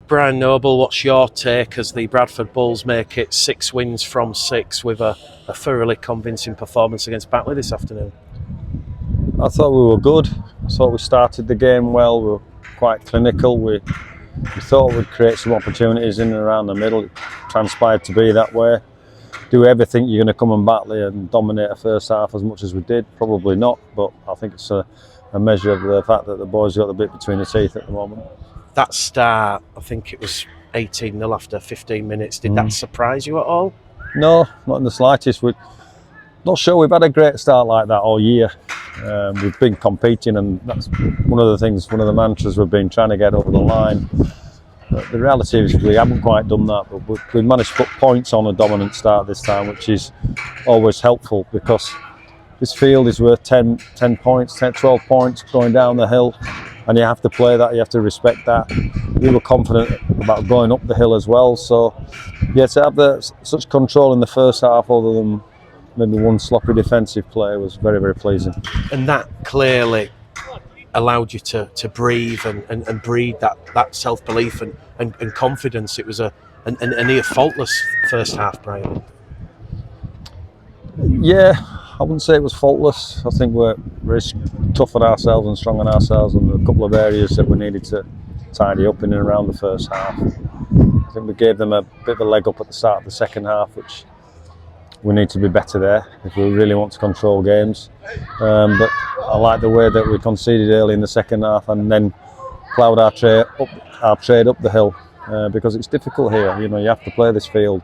Brian Noble, what's your take as the Bradford Bulls make it 6 wins from 6 with a thoroughly convincing performance against Batley this afternoon? I thought we were good. I thought we started the game well. We were quite clinical. We thought we'd create some opportunities in and around the middle. It transpired to be that way. Do everything you're going to come and Batley and dominate a first half as much as we did? Probably not, but I think it's a measure of the fact that the boys got the bit between the teeth at the moment. That start, I think it was 18-0 after 15 minutes. Did that surprise you at all? No, not in the slightest. We're not sure we've had a great start like that all year. We've been competing, and that's one of the mantras we've been trying to get over the line. But the reality is we haven't quite done that, but we've managed to put points on a dominant start this time, which is always helpful because this field is worth 10 points, 12 points going down the hill, and you have to play that, you have to respect that. We were confident about going up the hill as well, so yeah, to have such control in the first half other than maybe one sloppy defensive play was very, very pleasing. And that clearly allowed you to breathe and breed that self-belief and confidence. It was a near faultless first half, Brian. Yeah, I wouldn't say it was faultless. I think we're very tough on ourselves and strong on ourselves in a couple of areas that we needed to tidy up in and around the first half. I think we gave them a bit of a leg up at the start of the second half, which we need to be better there if we really want to control games. But I like the way that we conceded early in the second half and then ploughed our trade up the hill because it's difficult here. You know, you have to play this field,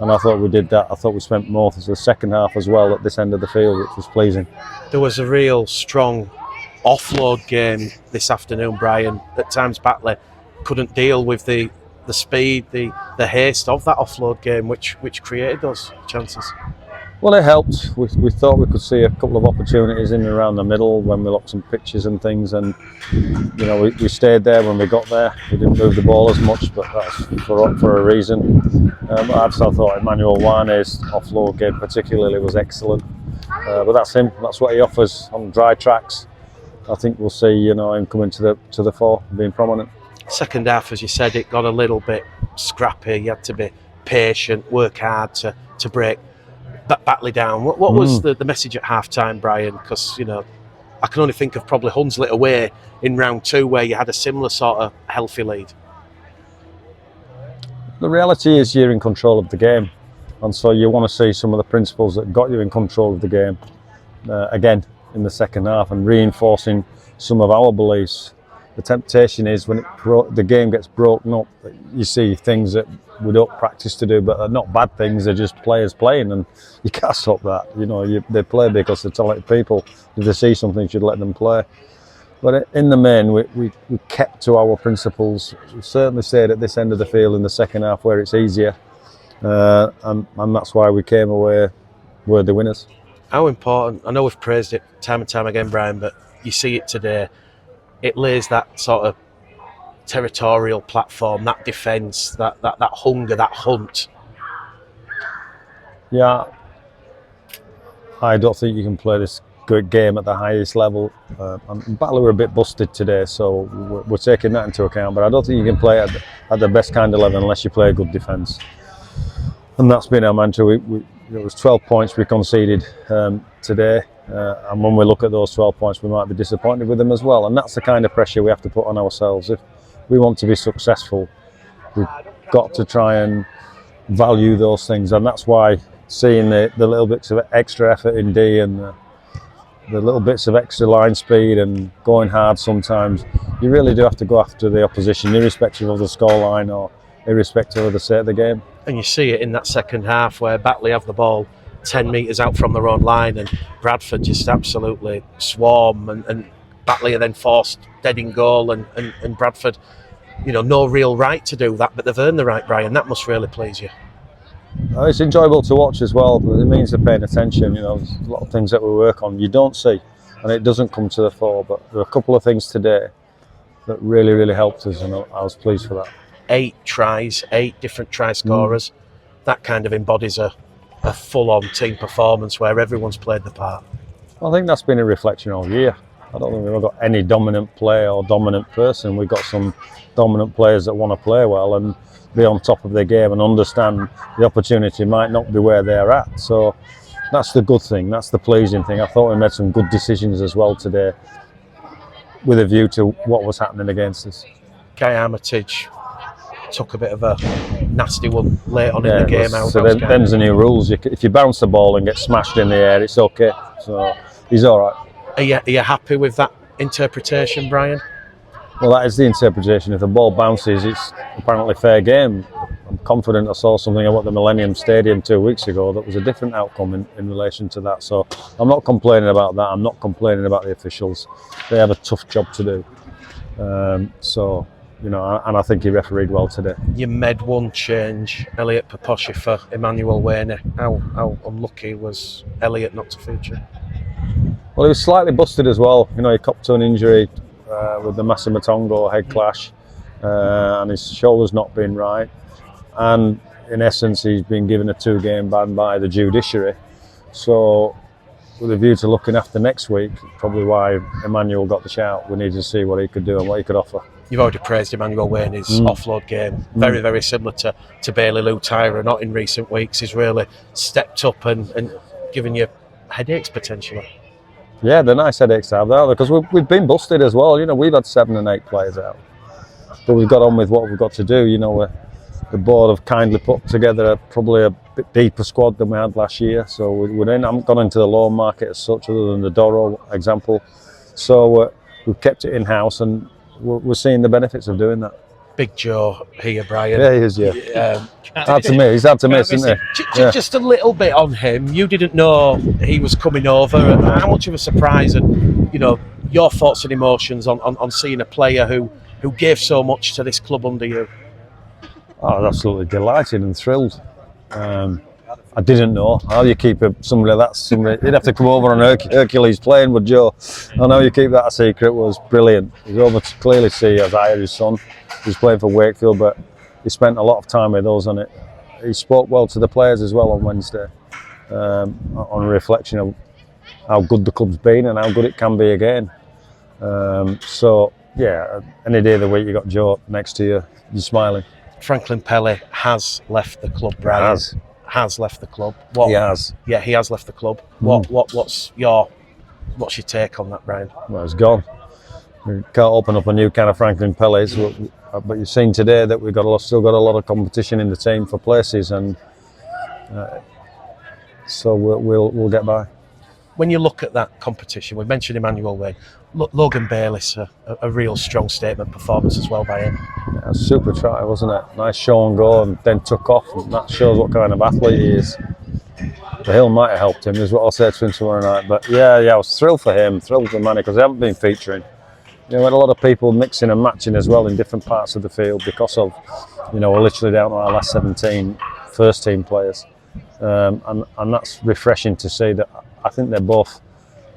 and I thought we did that. I thought we spent more of the second half as well at this end of the field, which was pleasing. There was a real strong offload game this afternoon, Brian. At times Batley couldn't deal with the speed, the haste of that offload game, which created those chances. Well, it helped. We thought we could see a couple of opportunities in and around the middle when we locked some pitches and things, and you know we stayed there when we got there. We didn't move the ball as much, but that's for a reason. I thought Emmanuel Wane's offload game particularly was excellent, but that's him. That's what he offers on dry tracks. I think we'll see him coming to the fore, being prominent. Second half, as you said, it got a little bit scrappy. You had to be patient, work hard to break Batley down. What was the message at half time, Brian? Because I can only think of probably Hunslet away in round 2 where you had a similar sort of healthy lead. The reality is you're in control of the game, and so you want to see some of the principles that got you in control of the game again in the second half and reinforcing some of our beliefs. The temptation is when the game gets broken up, you see things that we don't practice to do, but they're not bad things, they're just players playing, and you can't stop that. They play because they're talented people. If they see something, you should let them play. But in the main, we kept to our principles. We certainly stayed at this end of the field in the second half where it's easier, and that's why we came away worthy winners. How important, I know we've praised it time and time again, Brian, but you see it today. It lays that sort of territorial platform, that defence, that hunger, that hunt. Yeah, I don't think you can play this good game at the highest level. And Batley were a bit busted today, so we're taking that into account. But I don't think you can play at the best kind of level unless you play a good defence. And that's been our mantra. It was 12 points we conceded today. And when we look at those 12 points, we might be disappointed with them as well. And that's the kind of pressure we have to put on ourselves. If we want to be successful, we've got to try and value those things. And that's why seeing the little bits of extra effort in D and the little bits of extra line speed and going hard sometimes, you really do have to go after the opposition, irrespective of the scoreline or irrespective of the state of the game. And you see it in that second half where Batley have the ball 10 metres out from their own line and Bradford just absolutely swarm and Batley are then forced dead in goal and Bradford, no real right to do that, but they've earned the right, Brian. That must really please you. It's enjoyable to watch as well, but it means they're paying attention. There's a lot of things that we work on you don't see and it doesn't come to the fore, but there are a couple of things today that really, really helped us, and I was pleased for that. 8 tries, 8 different try scorers. That kind of embodies a full-on team performance where everyone's played the part. I think that's been a reflection all year. I don't think we've got any dominant player or dominant person. We've got some dominant players that want to play well and be on top of their game and understand the opportunity might not be where they're at. So that's the good thing, that's the pleasing thing. I thought we made some good decisions as well today with a view to what was happening against us. Guy Armitage took a bit of a nasty one late on in the game. So them's the new rules. If you bounce the ball and get smashed in the air, it's okay. So he's all right. Are you happy with that interpretation, Brian? Well, that is the interpretation. If the ball bounces, it's apparently fair game. I'm confident I saw something about the Millennium Stadium 2 weeks ago that was a different outcome in relation to that. So I'm not complaining about that. I'm not complaining about the officials. They have a tough job to do. So, you know, and I think he refereed well today. You made one change, Elliot Paposhi for Emmanuel Wayne. How unlucky was Elliot not to feature? Well, he was slightly busted as well. You know, he copped to an injury with the Massimo head clash, and his shoulder's not been right. And in essence, he's been given a 2-game ban by the judiciary. So, with a view to looking after next week, probably why Emmanuel got the shout. We needed to see what he could do and what he could offer. You've already praised Emmanuel Wayne, his offload game. Very, very similar to Bailey Lou-Tyra, not in recent weeks. He's really stepped up and given you headaches potentially. Yeah, they're nice headaches to have there, because we've been busted as well. You know, we've had 7 and 8 players out. But we've got on with what we've got to do. You know, the board have kindly put together probably a bit deeper squad than we had last year. So we haven't gone into the loan market as such, other than the Doro example. So we've kept it in-house, and we're seeing the benefits of doing that. Big Joe here, Brian. Yeah, he is, yeah. Hard to miss. He's hard to miss, isn't he? Just a little bit on him. You didn't know he was coming over. How much of a surprise, and, you know, your thoughts and emotions on seeing a player who gave so much to this club under you? I was absolutely delighted and thrilled. I didn't know how you keep somebody like that. You'd have to come over on Hercules plane with Joe. I know you keep that a secret. Was brilliant. He's over to clearly see as I had his son. He's playing for Wakefield, but he spent a lot of time with us on it. He spoke well to the players as well on Wednesday, on a reflection of how good the club's been and how good it can be again. So yeah, any day of the week you got Joe next to you, you're smiling. Franklin Pelly has left the club, Brian. Has left the club. He has. Yeah, he has left the club. What's your take on that, Brian? Well, it's gone. We can't open up a new kind of Franklin Pelly's, but you've seen today that we've still got a lot of competition in the team for places, and so we'll get by. When you look at that competition, we mentioned Emmanuel Wayne. Logan Bayliss, a real strong statement performance as well by him. Yeah, a super try, wasn't it? Nice show and go, and then took off. And that shows what kind of athlete he is. The hill might have helped him, is what I'll say to him tomorrow night. But yeah, I was thrilled for him, thrilled for Manny, because they haven't been featuring. You know, we had a lot of people mixing and matching as well in different parts of the field because of, you know, we're literally down to our last 17 first team players. And that's refreshing to see that. I think they both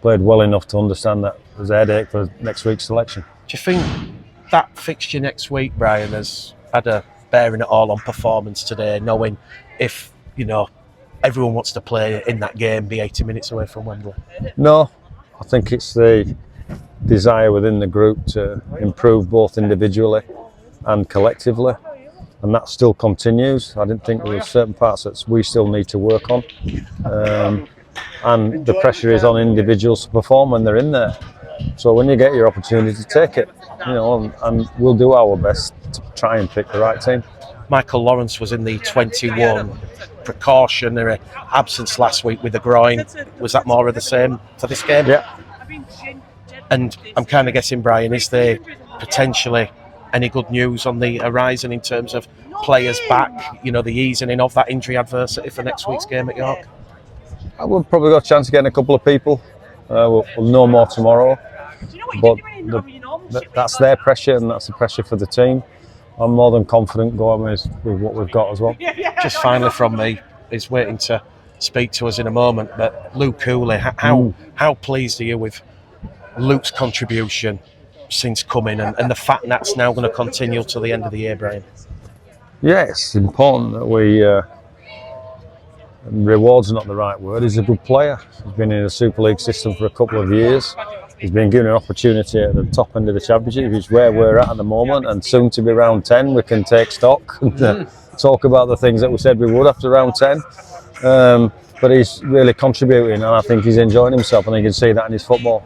played well enough to understand that there's a headache for next week's selection. Do you think that fixture next week, Brian, has had a bearing at all on performance today, knowing if, you know, everyone wants to play in that game, be 80 minutes away from Wembley? No, I think it's the desire within the group to improve both individually and collectively, and that still continues. I didn't think there were certain parts that we still need to work on. And the pressure is on individuals to perform when they're in there. So when you get your opportunity, take it, you know, and we'll do our best to try and pick the right team. Michael Lawrence was in the 21 precautionary absence last week with a groin. Was that more of the same for this game? Yeah. And I'm kind of guessing, Brian, is there potentially any good news on the horizon in terms of players back, you know, the easing of that injury adversity for next week's game at York? We've probably got a chance of getting a couple of people. We'll know more tomorrow. But that's their pressure, and that's the pressure for the team. I'm more than confident going with what we've got as well. Just finally from me, he's waiting to speak to us in a moment, but Luke Cooley, how pleased are you with Luke's contribution since coming, and the fact that's now going to continue till the end of the year, Brian? Yeah, it's important that we... reward's not the right word. He's a good player. He's been in a Super League system for a couple of years. he's been given an opportunity at the top end of the championship, which is where we're at the moment, and soon to be round 10 we can take stock and talk about the things that we said we would after round 10. But he's really contributing, and I think he's enjoying himself, and you can see that in his football.